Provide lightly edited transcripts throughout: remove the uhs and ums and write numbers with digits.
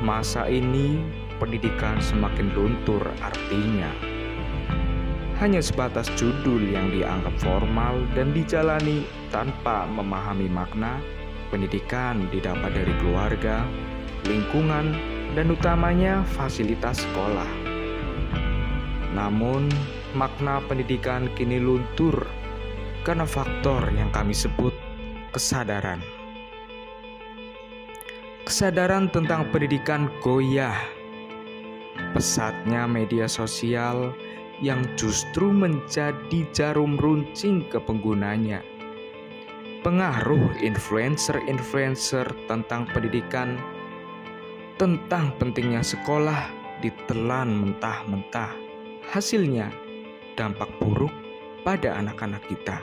masa ini pendidikan semakin luntur artinya. Hanya sebatas judul yang dianggap formal dan dijalani tanpa memahami makna. Pendidikan didapat dari keluarga, lingkungan, dan utamanya fasilitas sekolah. Namun, makna pendidikan kini luntur karena faktor yang kami sebut kesadaran. Kesadaran tentang pendidikan goyah. Pesatnya media sosial yang justru menjadi jarum runcing ke penggunanya. Pengaruh influencer-influencer tentang pendidikan, tentang pentingnya sekolah ditelan mentah-mentah. Hasilnya, dampak buruk pada anak-anak kita.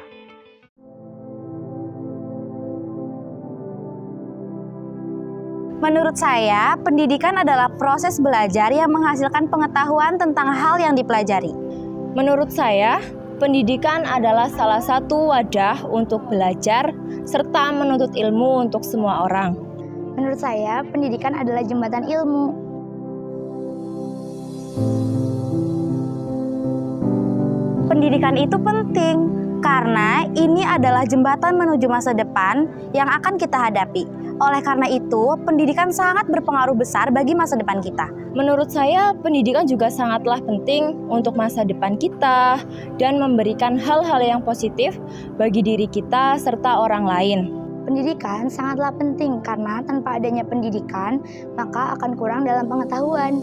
Menurut saya, pendidikan adalah proses belajar yang menghasilkan pengetahuan tentang hal yang dipelajari. Menurut saya, pendidikan adalah salah satu wadah untuk belajar serta menuntut ilmu untuk semua orang. Menurut saya, pendidikan adalah jembatan ilmu. Pendidikan itu penting karena ini adalah jembatan menuju masa depan yang akan kita hadapi. Oleh karena itu, pendidikan sangat berpengaruh besar bagi masa depan kita. Menurut saya, pendidikan juga sangatlah penting untuk masa depan kita dan memberikan hal-hal yang positif bagi diri kita serta orang lain. Pendidikan sangatlah penting karena tanpa adanya pendidikan, maka akan kurang dalam pengetahuan.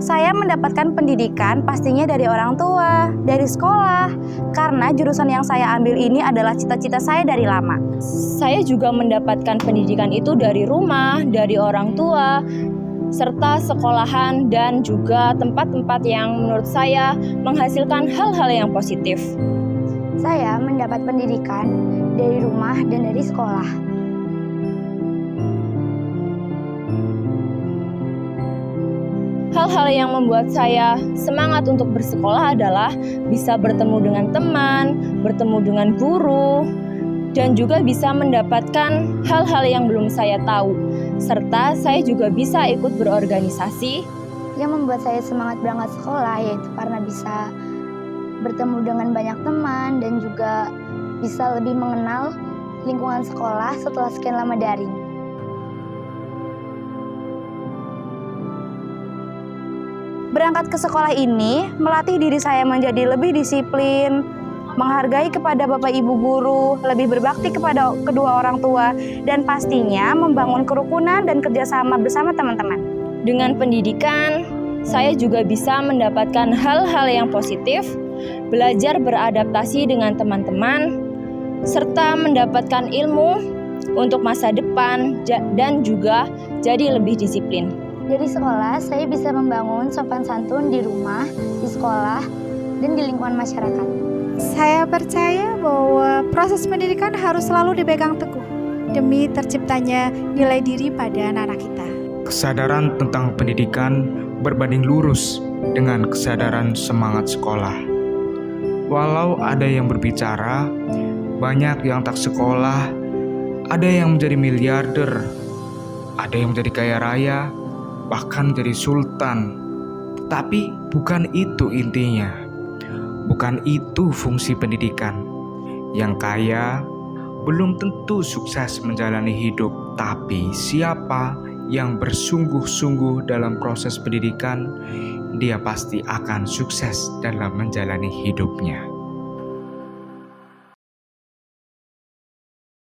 Saya mendapatkan pendidikan pastinya dari orang tua, dari sekolah, karena jurusan yang saya ambil ini adalah cita-cita saya dari lama. Saya juga mendapatkan pendidikan itu dari rumah, dari orang tua, serta sekolahan dan juga tempat-tempat yang menurut saya menghasilkan hal-hal yang positif. Saya mendapat pendidikan dari rumah dan dari sekolah. Hal-hal yang membuat saya semangat untuk bersekolah adalah bisa bertemu dengan teman, bertemu dengan guru, dan juga bisa mendapatkan hal-hal yang belum saya tahu. Serta saya juga bisa ikut berorganisasi. Yang membuat saya semangat berangkat sekolah yaitu karena bisa bertemu dengan banyak teman dan juga bisa lebih mengenal lingkungan sekolah setelah sekian lama daring. Berangkat ke sekolah ini melatih diri saya menjadi lebih disiplin, menghargai kepada bapak ibu guru, lebih berbakti kepada kedua orang tua, dan pastinya membangun kerukunan dan kerjasama bersama teman-teman. Dengan pendidikan, saya juga bisa mendapatkan hal-hal yang positif, belajar beradaptasi dengan teman-teman, serta mendapatkan ilmu untuk masa depan dan juga jadi lebih disiplin. Dari sekolah, saya bisa membangun sopan santun di rumah, di sekolah, dan di lingkungan masyarakat. Saya percaya bahwa proses pendidikan harus selalu dipegang teguh demi terciptanya nilai diri pada anak-anak kita. Kesadaran tentang pendidikan berbanding lurus dengan kesadaran semangat sekolah. Walau ada yang berbicara, banyak yang tak sekolah, ada yang menjadi miliarder, ada yang menjadi kaya raya, bahkan jadi sultan. Tapi bukan itu intinya. Bukan itu fungsi pendidikan. Yang kaya belum tentu sukses menjalani hidup, tapi siapa yang bersungguh-sungguh dalam proses pendidikan, dia pasti akan sukses dalam menjalani hidupnya.